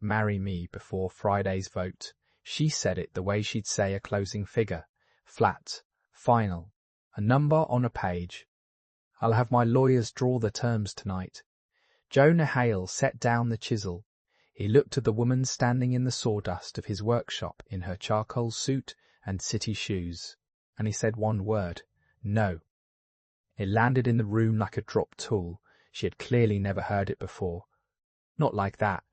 marry me before Friday's vote. She said it the way she'd say a closing figure. Flat, final, a number on a page. I'll have my lawyers draw the terms tonight. Jonah Hale set down the chisel. He looked at the woman standing in the sawdust of his workshop in her charcoal suit and city shoes, and he said one word, no. It landed in the room like a dropped tool. She had clearly never heard it before. Not like that.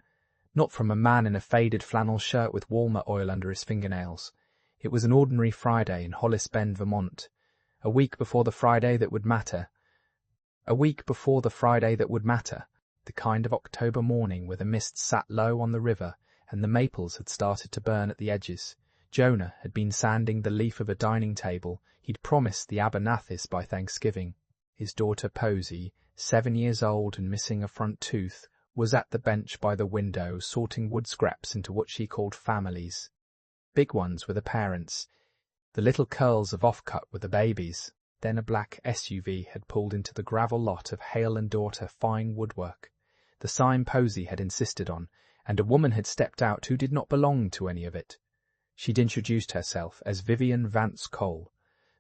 Not from a man in a faded flannel shirt with walnut oil under his fingernails. It was an ordinary Friday in Hollis Bend, Vermont. A week before the Friday that would matter. A week before the Friday that would matter. The kind of October morning where the mist sat low on the river and the maples had started to burn at the edges. Jonah had been sanding the leaf of a dining table. He'd promised the Abernathys by Thanksgiving. His daughter Posy, 7 years old and missing a front tooth, was at the bench by the window sorting wood scraps into what she called families. Big ones were the parents. The little curls of offcut were the babies. Then a black SUV had pulled into the gravel lot of Hale and Daughter Fine Woodwork. The sign Posy had insisted on, and a woman had stepped out who did not belong to any of it. She'd introduced herself as Vivian Vance Cole.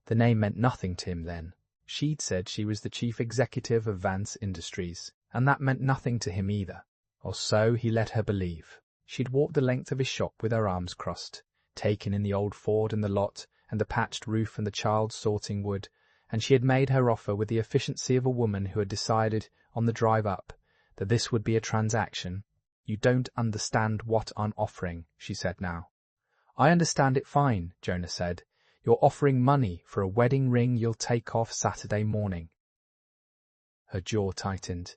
The name meant nothing to him then. She'd said she was the chief executive of Vance Industries, and that meant nothing to him either. Or so he let her believe. She'd walked the length of his shop with her arms crossed, taken in the old Ford and the lot, and the patched roof and the child sorting wood, and she had made her offer with the efficiency of a woman who had decided, on the drive up, that this would be a transaction. You don't understand what I'm offering, she said now. I understand it fine, Jonah said. You're offering money for a wedding ring you'll take off Saturday morning. Her jaw tightened.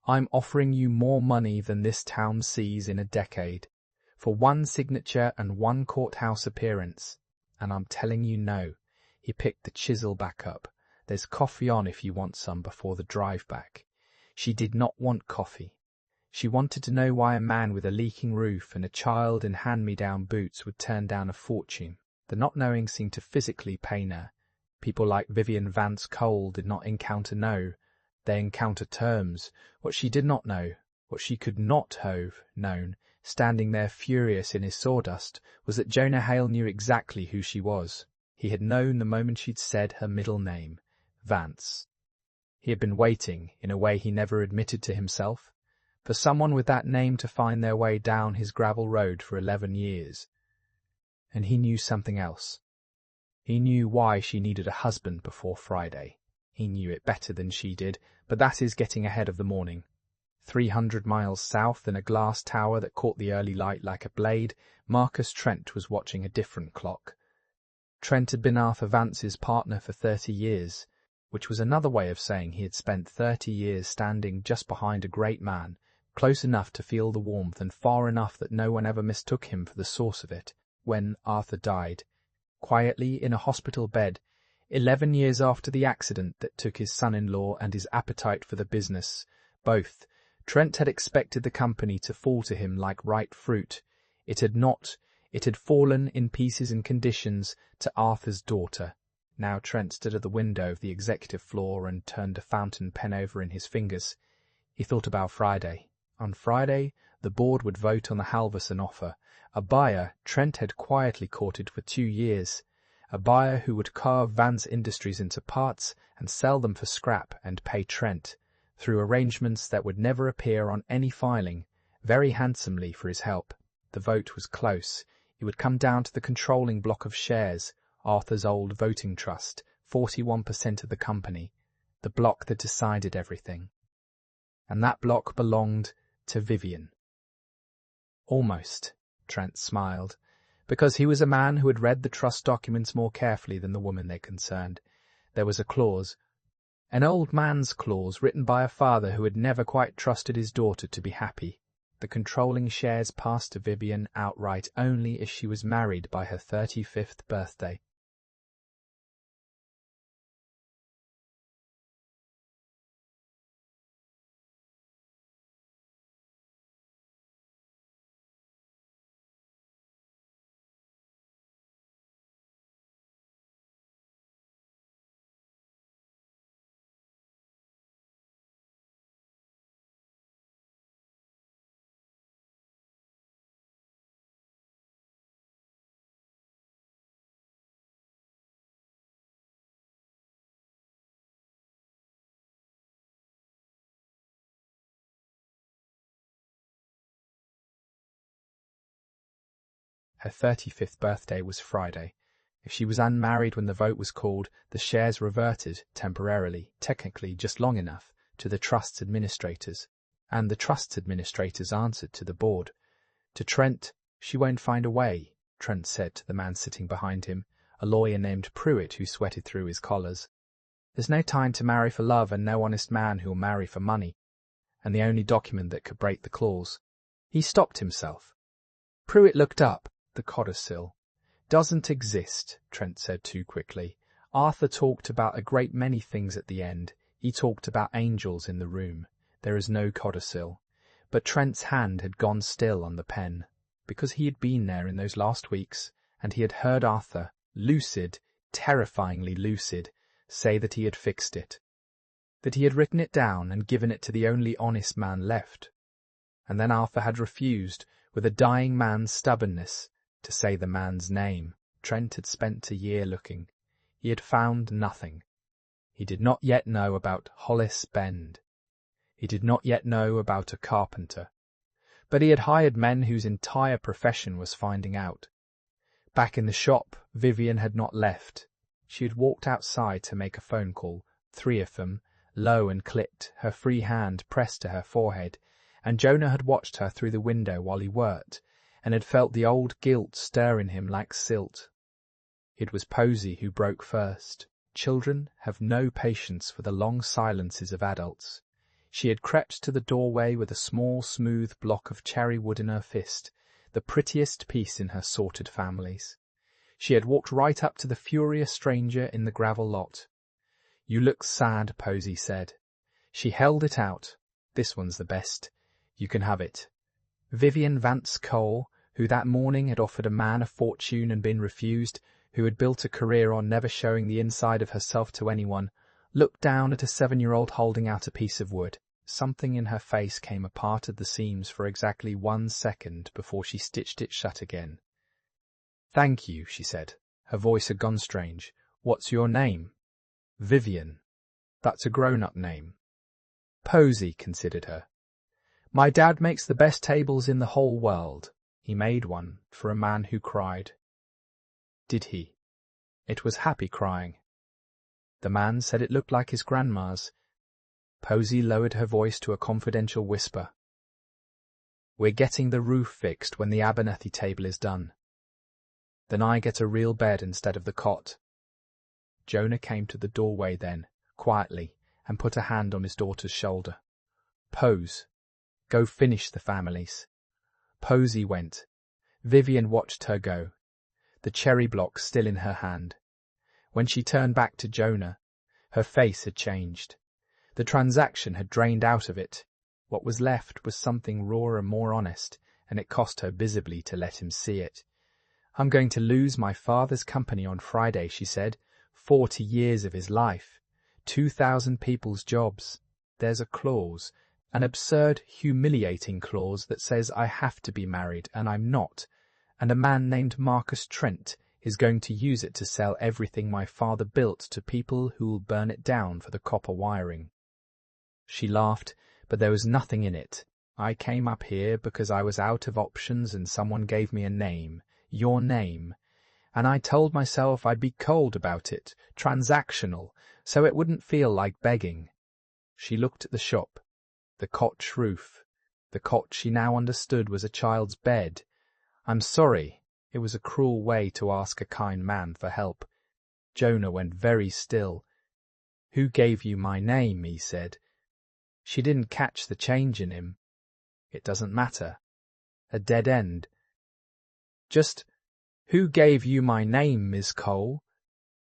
I'm offering you more money than this town sees in a decade, for one signature and one courthouse appearance, and I'm telling you no. He picked the chisel back up. There's coffee on if you want some before the drive back. She did not want coffee. She wanted to know why a man with a leaking roof and a child in hand-me-down boots would turn down a fortune. The not knowing seemed to physically pain her. People like Vivian Vance Cole did not encounter no. They encountered terms. What she did not know, what she could not have known, standing there furious in his sawdust, was that Jonah Hale knew exactly who she was. He had known the moment she'd said her middle name, Vance. He had been waiting, in a way he never admitted to himself, for someone with that name to find their way down his gravel road for 11 years. And he knew something else. He knew why she needed a husband before Friday. He knew it better than she did, but that is getting ahead of the morning. 300 miles south, in a glass tower that caught the early light like a blade, Marcus Trent was watching a different clock. Trent had been Arthur Vance's partner for 30 years, which was another way of saying he had spent 30 years standing just behind a great man, close enough to feel the warmth and far enough that no one ever mistook him for the source of it. When Arthur died, quietly in a hospital bed, 11 years after the accident that took his son-in-law and his appetite for the business, both, Trent had expected the company to fall to him like ripe fruit. It had not. It had fallen in pieces and conditions to Arthur's daughter. Now Trent stood at the window of the executive floor and turned a fountain pen over in his fingers. He thought about Friday. On Friday, the board would vote on the Halverson offer, a buyer Trent had quietly courted for 2 years, a buyer who would carve Vance Industries into parts and sell them for scrap and pay Trent, through arrangements that would never appear on any filing, very handsomely for his help. The vote was close. It would come down to the controlling block of shares, Arthur's old voting trust, 41% of the company, the block that decided everything. And that block belonged to Vivian. Almost, Trent smiled, because he was a man who had read the trust documents more carefully than the woman they concerned. There was a clause, an old man's clause written by a father who had never quite trusted his daughter to be happy. The controlling shares passed to Vivian outright only if she was married by her 35th birthday. Her 35th birthday was Friday. If she was unmarried when the vote was called, the shares reverted, temporarily, technically just long enough, to the trust's administrators. And the trust's administrators answered to the board. To Trent, she won't find a way, Trent said to the man sitting behind him, a lawyer named Pruitt who sweated through his collars. There's no time to marry for love and no honest man who'll marry for money. And the only document that could break the clause. He stopped himself. Pruitt looked up. The codicil. Doesn't exist, Trent said too quickly. Arthur talked about a great many things at the end. He talked about angels in the room. There is no codicil. But Trent's hand had gone still on the pen, because he had been there in those last weeks, and he had heard Arthur, lucid, terrifyingly lucid, say that he had fixed it. That he had written it down and given it to the only honest man left. And then Arthur had refused, with a dying man's stubbornness, to say the man's name. Trent had spent a year looking. He had found nothing. He did not yet know about Hollis Bend. He did not yet know about a carpenter. But he had hired men whose entire profession was finding out. Back in the shop, Vivian had not left. She had walked outside to make a phone call, 3 of them, low and clipped, her free hand pressed to her forehead, and Jonah had watched her through the window while he worked, and had felt the old guilt stir in him like silt. It was Posey who broke first. Children have no patience for the long silences of adults. She had crept to the doorway with a small, smooth block of cherry wood in her fist, the prettiest piece in her sorted families. She had walked right up to the furious stranger in the gravel lot. "You look sad," Posey said. She held it out. "This one's the best. You can have it." Vivian Vance Cole, who that morning had offered a man a fortune and been refused, who had built a career on never showing the inside of herself to anyone, looked down at a 7-year-old holding out a piece of wood. Something in her face came apart at the seams for exactly 1 second before she stitched it shut again. "Thank you," she said. Her voice had gone strange. "What's your name?" "Vivian. That's a grown-up name." Posey considered her. "My dad makes the best tables in the whole world. He made one for a man who cried." "Did he?" It was happy crying. The man said it looked like his grandma's. Posey lowered her voice to a confidential whisper. "We're getting the roof fixed when the Abernethy table is done. Then I get a real bed instead of the cot." Jonah came to the doorway then, quietly, and put a hand on his daughter's shoulder. "Pose. Go finish the families." Posey went. Vivian watched her go, the cherry block still in her hand. When she turned back to Jonah, her face had changed. The transaction had drained out of it. What was left was something rawer and more honest, and it cost her visibly to let him see it. "I'm going to lose my father's company on Friday," she said. 40 years of his life. 2,000 people's jobs. There's a clause, an absurd, humiliating clause that says I have to be married, and I'm not. And a man named Marcus Trent is going to use it to sell everything my father built to people who'll burn it down for the copper wiring. She laughed, but there was nothing in it. "I came up here because I was out of options and someone gave me a name, your name, and I told myself I'd be cold about it, transactional, so it wouldn't feel like begging." She looked at the shop, the cot's roof. The cot she now understood was a child's bed. "I'm sorry." It was a cruel way to ask a kind man for help. Jonah went very still. "Who gave you my name?" he said. She didn't catch the change in him. "It doesn't matter. A dead end. Just, who gave you my name, Miss Cole?"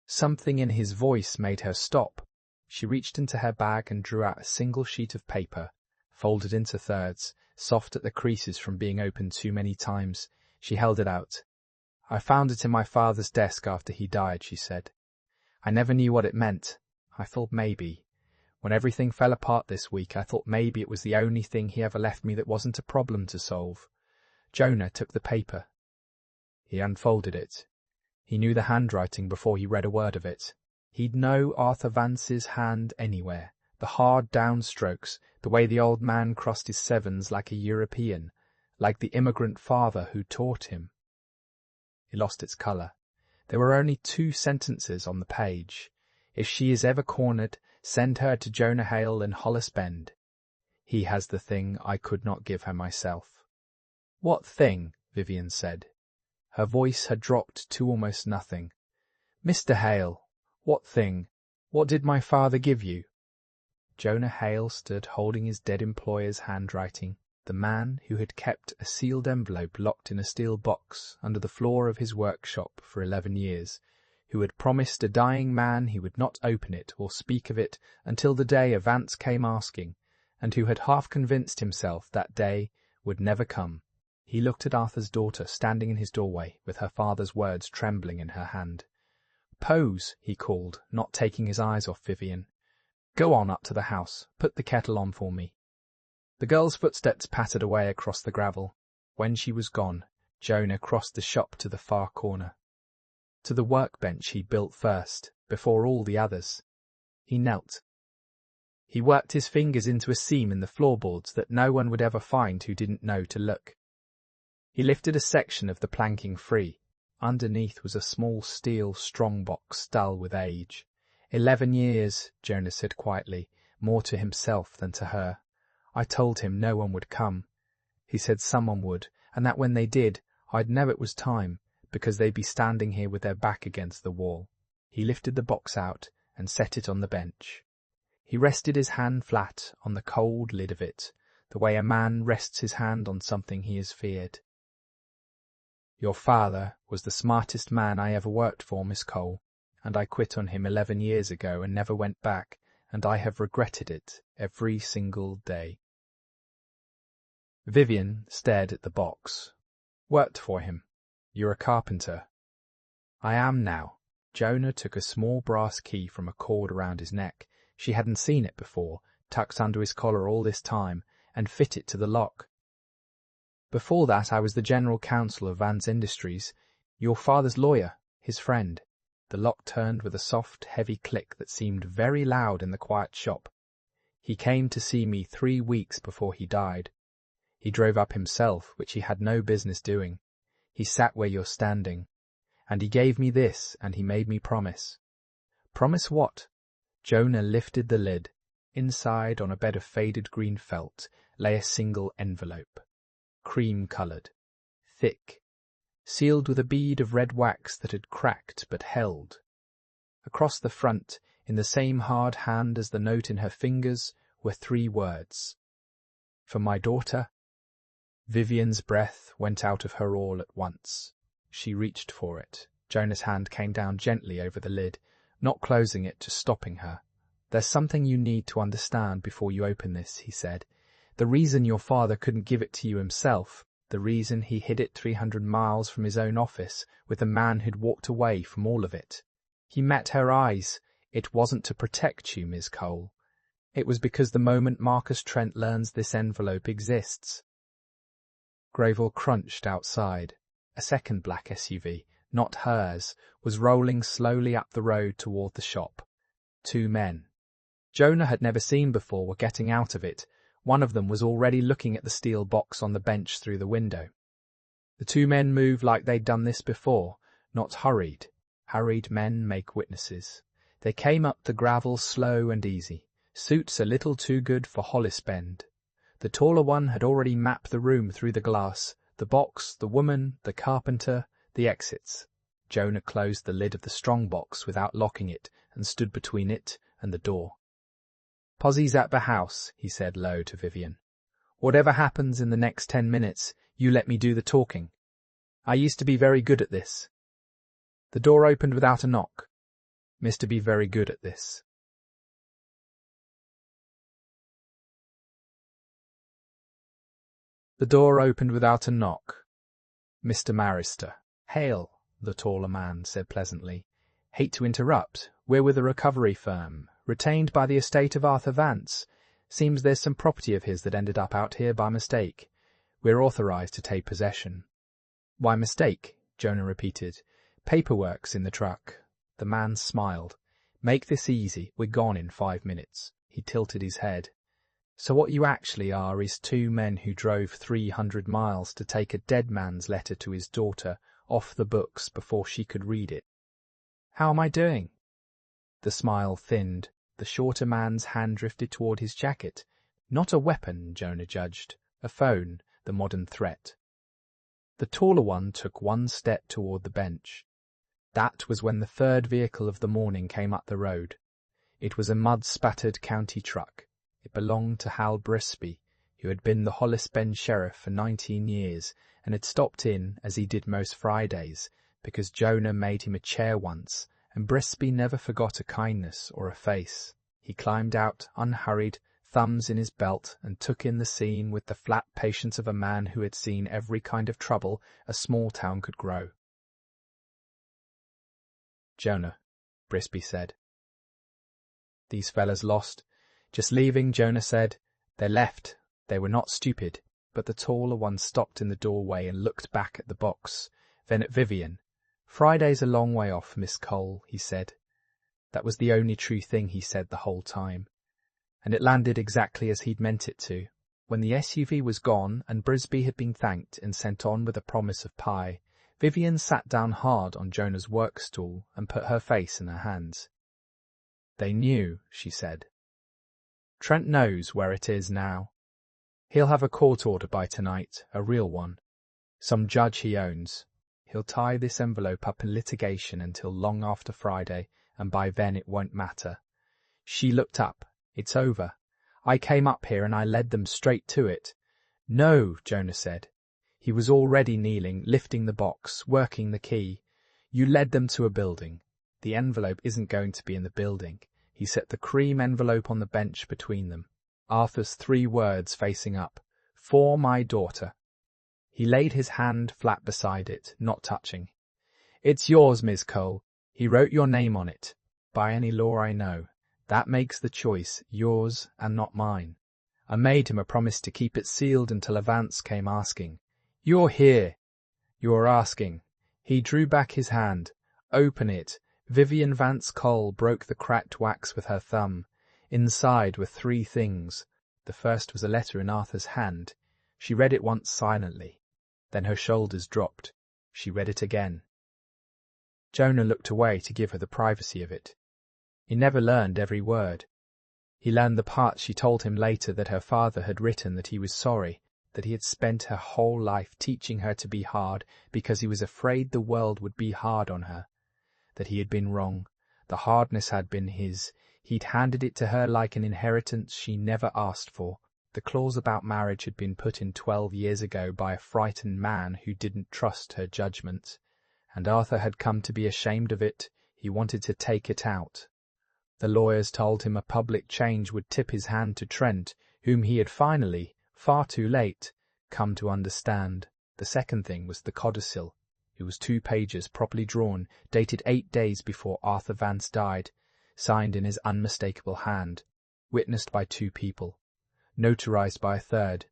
Something in his voice made her stop. She reached into her bag and drew out a single sheet of paper, folded into thirds, soft at the creases from being opened too many times. She held it out. "I found it in my father's desk after he died," she said. "I never knew what it meant. I thought maybe. When everything fell apart this week, I thought maybe it was the only thing he ever left me that wasn't a problem to solve." Jonah took the paper. He unfolded it. He knew the handwriting before he read a word of it. He'd know Arthur Vance's hand anywhere, the hard downstrokes, the way the old man crossed his sevens like a European, like the immigrant father who taught him. It lost its colour. There were only 2 sentences on the page. If she is ever cornered, send her to Jonah Hale in Hollis Bend. He has the thing I could not give her myself. What thing? Vivian said. Her voice had dropped to almost nothing. Mr. Hale, what thing? What did my father give you? Jonah Hale stood holding his dead employer's handwriting, the man who had kept a sealed envelope locked in a steel box under the floor of his workshop for 11 years, who had promised a dying man he would not open it or speak of it until the day Vance came asking, and who had half convinced himself that day would never come. He looked at Arthur's daughter standing in his doorway with her father's words trembling in her hand. Pose, he called, not taking his eyes off Vivian. Go on up to the house. Put the kettle on for me. The girl's footsteps pattered away across the gravel. When she was gone, Jonah crossed the shop to the far corner. To the workbench he built first, before all the others. He knelt. He worked his fingers into a seam in the floorboards that no one would ever find who didn't know to look. He lifted a section of the planking free. Underneath was a small steel strongbox dull with age. 11 years, Jonah said quietly, more to himself than to her. I told him no one would come. He said someone would, and that when they did, I'd know it was time, because they'd be standing here with their back against the wall. He lifted the box out and set it on the bench. He rested his hand flat on the cold lid of it, the way a man rests his hand on something he has feared. Your father was the smartest man I ever worked for, Miss Cole, and I quit on him 11 years ago and never went back, and I have regretted it every single day. Vivian stared at the box. Worked for him. You're a carpenter. I am now. Jonah took a small brass key from a cord around his neck. She hadn't seen it before, tucked under his collar all this time, and fit it to the lock. Before that I was the general counsel of Vance Industries, your father's lawyer, his friend. The lock turned with a soft, heavy click that seemed very loud in the quiet shop. He came to see me 3 weeks before he died. He drove up himself, which he had no business doing. He sat where you're standing. And he gave me this, and he made me promise. Promise what? Jonah lifted the lid. Inside, on a bed of faded green felt, lay a single envelope. Cream-coloured, thick, sealed with a bead of red wax that had cracked but held. Across the front, in the same hard hand as the note in her fingers, were 3 words. For my daughter. Vivian's breath went out of her all at once. She reached for it. Jonah's hand came down gently over the lid, not closing it, just stopping her. There's something you need to understand before you open this, he said. The reason your father couldn't give it to you himself, the reason he hid it 300 miles from his own office with a man who'd walked away from all of it. He met her eyes. It wasn't to protect you, Miss Cole. It was because the moment Marcus Trent learns this envelope exists. Gravel crunched outside. A second black SUV, not hers, was rolling slowly up the road toward the shop. 2 men. Jonah had never seen before were getting out of it. One of them was already looking at the steel box on the bench through the window. The 2 men moved like they'd done this before, not hurried. Hurried men make witnesses. They came up the gravel slow and easy, suits a little too good for Hollis Bend. The taller one had already mapped the room through the glass, the box, the woman, the carpenter, the exits. Jonah closed the lid of the strong box without locking it and stood between it and the door. Pozzie's at the house, he said low to Vivian. Whatever happens in the next 10 minutes, you let me do the talking. I used to be very good at this. The door opened without a knock. Mr. Be very good at this. The door opened without a knock. Mr. Marister. Hale, the taller man said pleasantly. Hate to interrupt. We're with a recovery firm, retained by the estate of Arthur Vance. Seems there's some property of his that ended up out here by mistake. We're authorized to take possession. By mistake, Jonah repeated. Paperwork's in the truck. The man smiled. Make this easy. We're gone in 5 minutes. He tilted his head. So what you actually are is 2 men who drove 300 miles to take a dead man's letter to his daughter off the books before she could read it. "How am I doing?" The smile thinned. The shorter man's hand drifted toward his jacket. Not a weapon, Jonah judged. A phone, the modern threat. The taller one took one step toward the bench. That was when the third vehicle of the morning came up the road. It was a mud-spattered county truck. It belonged to Hal Brisby, who had been the Hollis Bend sheriff for 19 years and had stopped in, as he did most Fridays, because Jonah made him a chair once, and Brisby never forgot a kindness or a face. He climbed out, unhurried, thumbs in his belt, and took in the scene with the flat patience of a man who had seen every kind of trouble a small town could grow. "Jonah," Brisby said. "These fellas lost. Just leaving," Jonah said. "They left. They were not stupid." But the taller one stopped in the doorway and looked back at the box, then at Vivian. "Friday's a long way off, Miss Cole," he said. That was the only true thing he said the whole time. And it landed exactly as he'd meant it to. When the SUV was gone and Brisby had been thanked and sent on with a promise of pie, Vivian sat down hard on Jonah's work stool and put her face in her hands. "They knew," she said. "Trent knows where it is now. He'll have a court order by tonight, a real one. Some judge he owns. He'll tie this envelope up in litigation until long after Friday, and by then it won't matter." She looked up. "It's over. I came up here and I led them straight to it." "No," Jonah said. He was already kneeling, lifting the box, working the key. "You led them to a building. The envelope isn't going to be in the building." He set the cream envelope on the bench between them. Arthur's 3 words facing up. "For my daughter." He laid his hand flat beside it, not touching. "It's yours, Miss Cole. He wrote your name on it. By any law I know. That makes the choice yours and not mine. I made him a promise to keep it sealed until Vance came asking. You're here. You're asking." He drew back his hand. "Open it." Vivian Vance Cole broke the cracked wax with her thumb. Inside were 3 things. The first was a letter in Arthur's hand. She read it once silently. Then her shoulders dropped. She read it again. Jonah looked away to give her the privacy of it. He never learned every word. He learned the part she told him later, that her father had written that he was sorry, that he had spent her whole life teaching her to be hard because he was afraid the world would be hard on her, that he had been wrong. The hardness had been his. He'd handed it to her like an inheritance she never asked for. The clause about marriage had been put in 12 years ago by a frightened man who didn't trust her judgment, and Arthur had come to be ashamed of it. He wanted to take it out. The lawyers told him a public change would tip his hand to Trent, whom he had finally, far too late, come to understand. The second thing was the codicil. It was 2 pages properly drawn, dated 8 days before Arthur Vance died, signed in his unmistakable hand, witnessed by 2 people, notarized by a third.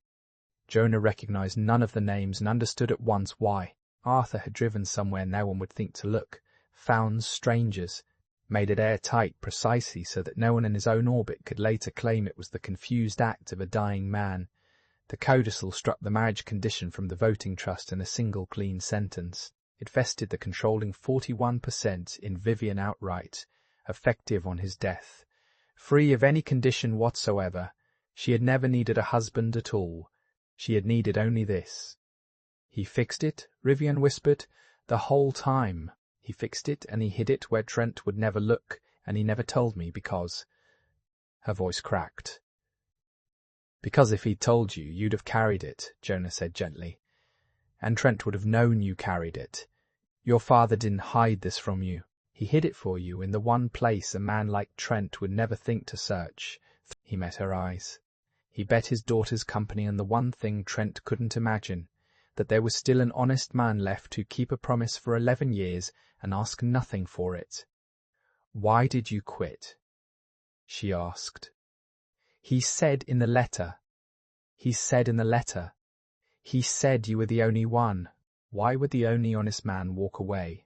Jonah recognized none of the names and understood at once why. Arthur had driven somewhere no one would think to look, found strangers, made it airtight precisely so that no one in his own orbit could later claim it was the confused act of a dying man. The codicil struck the marriage condition from the voting trust in a single clean sentence. It vested the controlling 41% in Vivian outright, effective on his death. Free of any condition whatsoever, she had never needed a husband at all. She had needed only this. "He fixed it," Vivian whispered, "the whole time. He fixed it and he hid it where Trent would never look, and he never told me because—" Her voice cracked. "Because if he'd told you, you'd have carried it," Jonah said gently. "And Trent would have known you carried it. Your father didn't hide this from you. He hid it for you in the one place a man like Trent would never think to search." He met her eyes. He bet his daughter's company on the one thing Trent couldn't imagine, that there was still an honest man left who'd keep a promise for 11 years and ask nothing for it. "Why did you quit?" she asked. "He said in the letter. He said in the letter. He said you were the only one." Why would the only honest man walk away?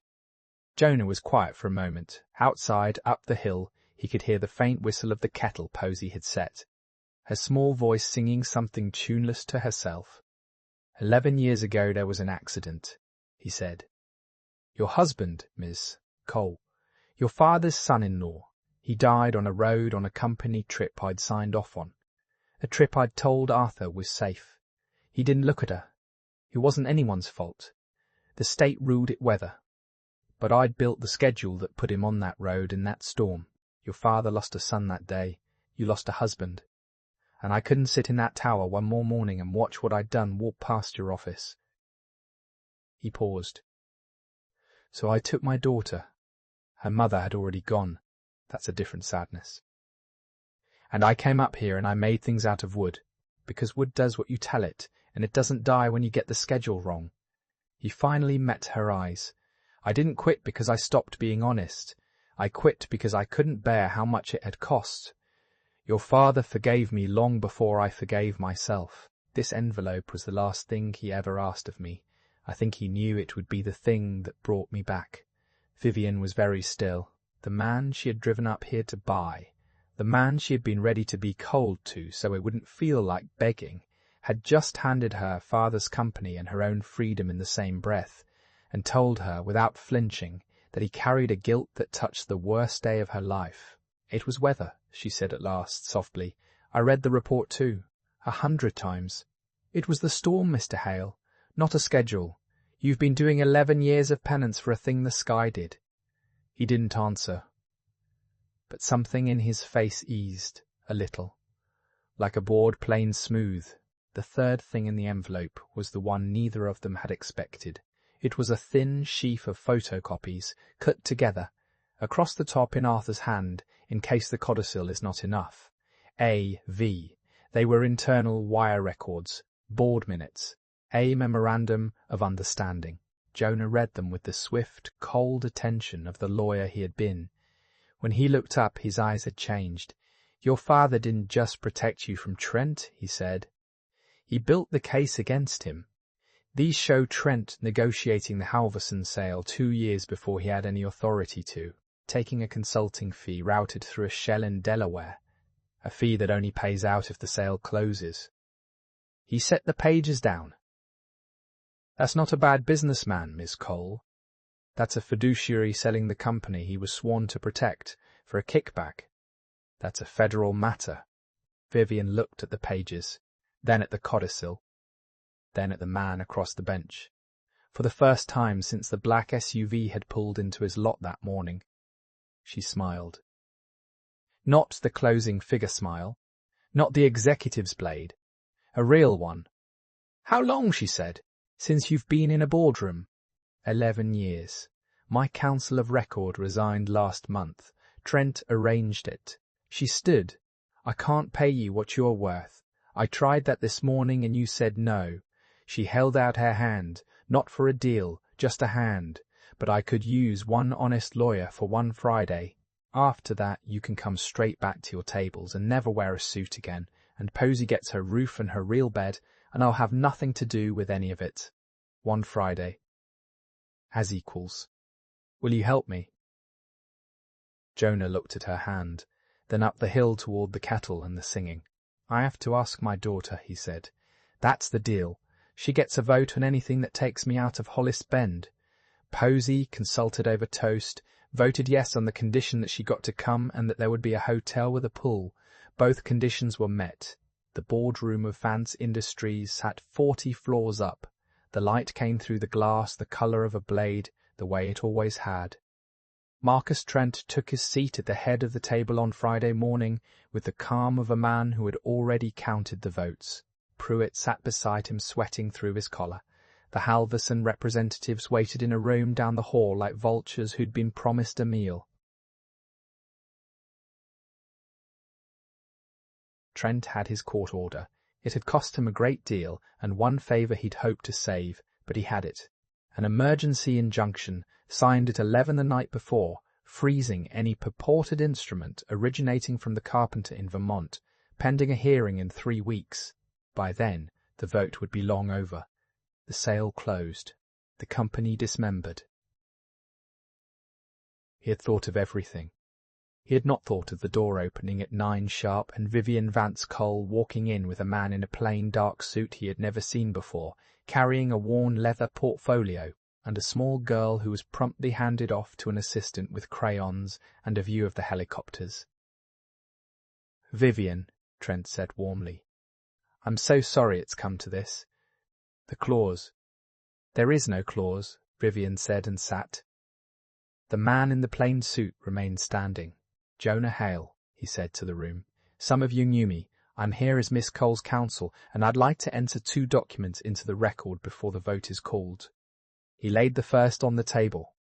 Jonah was quiet for a moment. Outside, up the hill, he could hear the faint whistle of the kettle Posy had set, her small voice singing something tuneless to herself. 11 years ago there was an accident," he said. Your husband, Miss Cole. Your father's son-in-law. He died on a road on a company trip I'd signed off on. A trip I'd told Arthur was safe. He didn't look at her. It wasn't anyone's fault. The state ruled it weather. But I'd built the schedule that put him on that road in that storm. Your father lost a son that day. You lost a husband. And I couldn't sit in that tower one more morning and watch what I'd done walk past your office. He paused. So I took my daughter. Her mother had already gone. That's a different sadness. And I came up here and I made things out of wood, because wood does what you tell it, and it doesn't die when you get the schedule wrong. He finally met her eyes. I didn't quit because I stopped being honest. I quit because I couldn't bear how much it had cost. Your father forgave me long before I forgave myself. This envelope was the last thing he ever asked of me. I think he knew it would be the thing that brought me back. Vivian was very still. The man she had driven up here to buy, the man she had been ready to be cold to so it wouldn't feel like begging, had just handed her father's company and her own freedom in the same breath, and told her without flinching that he carried a guilt that touched the worst day of her life. It was weather, she said at last, softly. I read the report too, 100 times. It was the storm, Mr. Hale, not a schedule. You've been doing 11 years of penance for a thing the sky did. He didn't answer, but something in his face eased a little. Like a board plane smooth, the third thing in the envelope was the one neither of them had expected. It was a thin sheaf of photocopies, cut together, across the top in Arthur's hand, in case the codicil is not enough. A.V. They were internal wire records, board minutes, a memorandum of understanding. Jonah read them with the swift, cold attention of the lawyer he had been. When he looked up, his eyes had changed. Your father didn't just protect you from Trent, he said. He built the case against him. These show Trent negotiating the Halverson sale 2 years before he had any authority to, taking a consulting fee routed through a shell in Delaware, a fee that only pays out if the sale closes. He set the pages down. That's not a bad businessman, Miss Cole. That's a fiduciary selling the company he was sworn to protect for a kickback. That's a federal matter. Vivian looked at the pages, then at the codicil, then at the man across the bench. For the first time since the black SUV had pulled into his lot that morning, she smiled. Not the closing figure smile, not the executive's blade, a real one. How long, she said, since you've been in a boardroom? 11 years. My counsel of record resigned last month. Trent arranged it. She stood. I can't pay you what you're worth. I tried that this morning and you said no. She held out her hand, not for a deal, just a hand. But I could use one honest lawyer for one Friday. After that, you can come straight back to your tables and never wear a suit again, and Posey gets her roof and her real bed, and I'll have nothing to do with any of it. One Friday. As equals. Will you help me? Jonah looked at her hand, then up the hill toward the kettle and the singing. I have to ask my daughter, he said. That's the deal. She gets a vote on anything that takes me out of Hollis Bend. Posey, consulted over toast, voted yes on the condition that she got to come and that there would be a hotel with a pool. Both conditions were met. The boardroom of Vance Industries sat 40 floors up. The light came through the glass the colour of a blade, the way it always had. Marcus Trent took his seat at the head of the table on Friday morning with the calm of a man who had already counted the votes. Pruitt sat beside him, sweating through his collar. The Halverson representatives waited in a room down the hall like vultures who'd been promised a meal. Trent had his court order. It had cost him a great deal, and one favour he'd hoped to save, but he had it. An emergency injunction, signed at 11 the night before, freezing any purported instrument originating from the carpenter in Vermont, pending a hearing in 3 weeks. By then, the vote would be long over. The sale closed. The company dismembered. He had thought of everything. He had not thought of the door opening at 9 sharp and Vivian Vance Cole walking in with a man in a plain dark suit he had never seen before, carrying a worn leather portfolio. and a small girl who was promptly handed off to an assistant with crayons and a view of the helicopters. "Vivian," Trent said warmly, "I'm so sorry it's come to this. The clause." "There is no clause," Vivian said and sat. The man in the plain suit remained standing. "Jonah Hale," he said to the room. "Some of you knew me. I'm here as Miss Cole's counsel, and I'd like to enter 2 documents into the record before the vote is called." He laid the first on the table.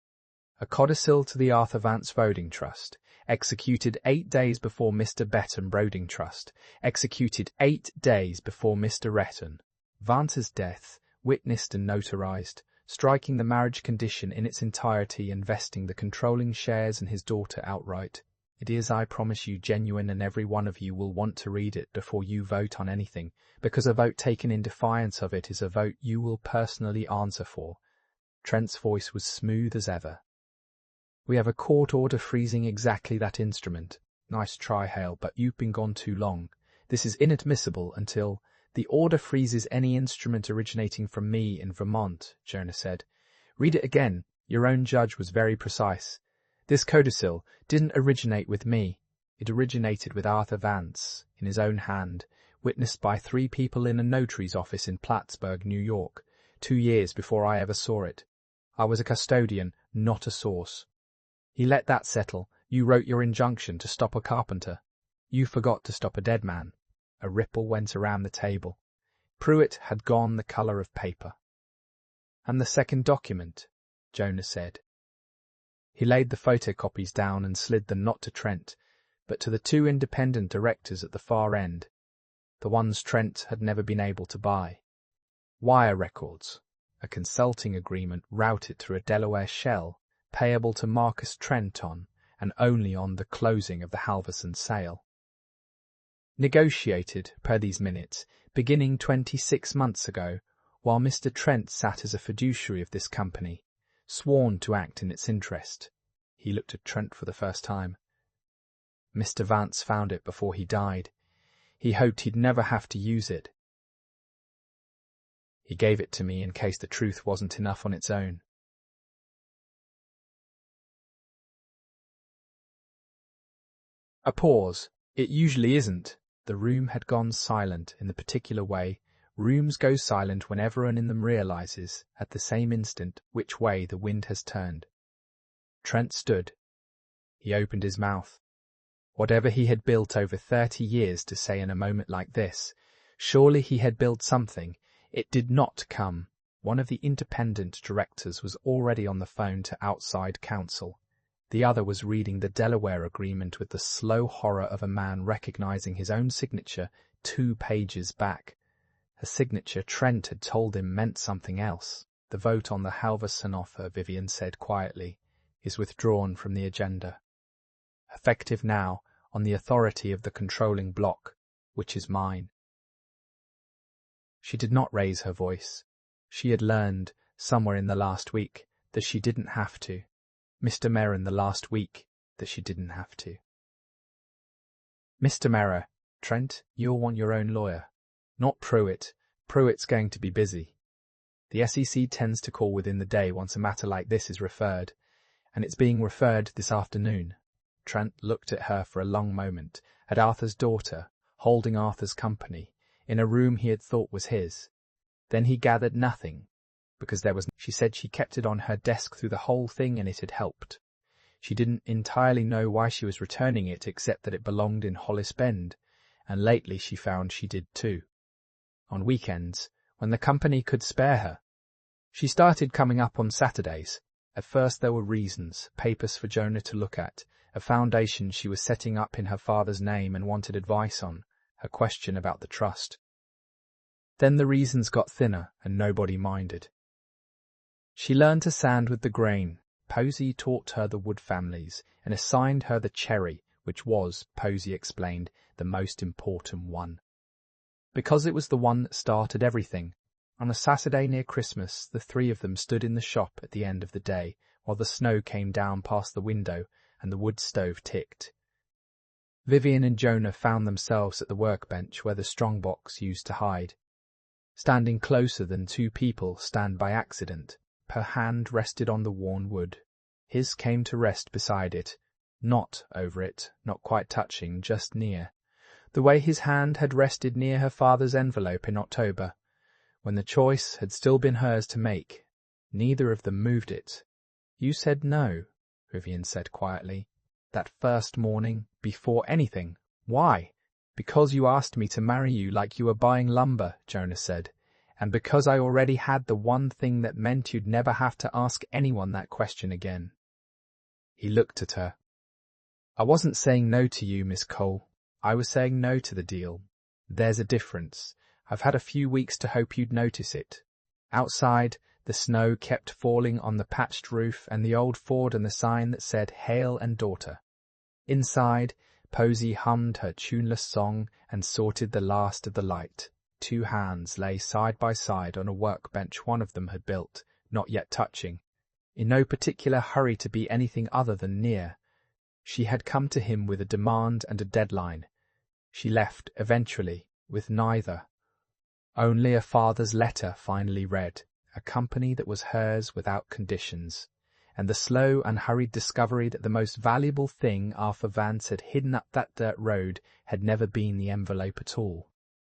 A codicil to the Arthur Vance Voting Trust, executed 8 days before Mr. Betton Voting Trust, executed 8 days before Mr. Retton. Vance's death, witnessed and notarized, striking the marriage condition in its entirety and vesting the controlling shares in his daughter outright. It is, I promise you, genuine, and every one of you will want to read it before you vote on anything, because a vote taken in defiance of it is a vote you will personally answer for. Trent's voice was smooth as ever. "We have a court order freezing exactly that instrument." "Nice try, Hale, but you've been gone too long. This is inadmissible until—" "The order freezes any instrument originating from me in Vermont," Jonah said. "Read it again. Your own judge was very precise. This codicil didn't originate with me. It originated with Arthur Vance, in his own hand, witnessed by 3 people in a notary's office in Plattsburgh, New York, 2 years before I ever saw it. I was a custodian, not a source. He let that settle. You wrote your injunction to stop a carpenter. You forgot to stop a dead man." A ripple went around the table. Pruitt had gone the color of paper. "And the second document," Jonah said. He laid the photocopies down and slid them not to Trent, but to the 2 independent directors at the far end, the ones Trent had never been able to buy. Wire records, a consulting agreement routed through a Delaware shell, payable to Marcus Trent on, and only on, the closing of the Halverson sale. Negotiated, per these minutes, beginning 26 months ago, while Mr. Trent sat as a fiduciary of this company, sworn to act in its interest. He looked at Trent for the first time. "Mr. Vance found it before he died. He hoped he'd never have to use it. He gave it to me in case the truth wasn't enough on its own." A pause. "It usually isn't." The room had gone silent in the particular way rooms go silent when everyone in them realizes, at the same instant, which way the wind has turned. Trent stood. He opened his mouth. Whatever he had built over 30 years to say in a moment like this, surely he had built something. It did not come. One of the independent directors was already on the phone to outside counsel. The other was reading the Delaware agreement with the slow horror of a man recognizing his own signature 2 pages back. A signature Trent had told him meant something else. "The vote on the Halverson offer," Vivian said quietly, "is withdrawn from the agenda. Effective now on the authority of the controlling bloc, which is mine." She did not raise her voice. She had learned, somewhere in the last week, that she didn't have to. Mr. Merrin the last week, that she didn't have to. "Mr. Merrin, Trent, you'll want your own lawyer. Not Pruitt. Pruitt's going to be busy. The SEC tends to call within the day once a matter like this is referred, and it's being referred this afternoon." Trent looked at her for a long moment, at Arthur's daughter, holding Arthur's company, in a room he had thought was his. Then he gathered nothing, because there was. She said she kept it on her desk through the whole thing and it had helped. She didn't entirely know why she was returning it except that it belonged in Hollis Bend, and lately she found she did too. On weekends, when the company could spare her. She started coming up on Saturdays. At first there were reasons, papers for Jonah to look at, a foundation she was setting up in her father's name and wanted advice on, her question about the trust. Then the reasons got thinner and nobody minded. She learned to sand with the grain. Posey taught her the Wood families and assigned her the cherry, which was, Posey explained, the most important one. Because it was the one that started everything. On a Saturday near Christmas, the 3 of them stood in the shop at the end of the day, while the snow came down past the window and the wood stove ticked. Vivian and Jonah found themselves at the workbench where the strongbox used to hide. Standing closer than 2 people stand by accident, Her hand rested on the worn wood. His came to rest beside it, not over it, not quite touching, just near. The way his hand had rested near her father's envelope in October, when the choice had still been hers to make. Neither of them moved it. "You said no," Vivian said quietly. "That first morning, before anything. Why?" "Because you asked me to marry you like you were buying lumber," Jonas said. "And because I already had the one thing that meant you'd never have to ask anyone that question again." He looked at her. "I wasn't saying no to you, Miss Cole. I was saying no to the deal. There's a difference. I've had a few weeks to hope you'd notice it." Outside, the snow kept falling on the patched roof and the old Ford and the sign that said Hale and Daughter. Inside, Posy hummed her tuneless song and sorted the last of the light. 2 hands lay side by side on a workbench one of them had built, not yet touching. In no particular hurry to be anything other than near. She had come to him with a demand and a deadline. She left, eventually, with neither. Only a father's letter finally read, a company that was hers without conditions, and the slow, unhurried discovery that the most valuable thing Arthur Vance had hidden up that dirt road had never been the envelope at all.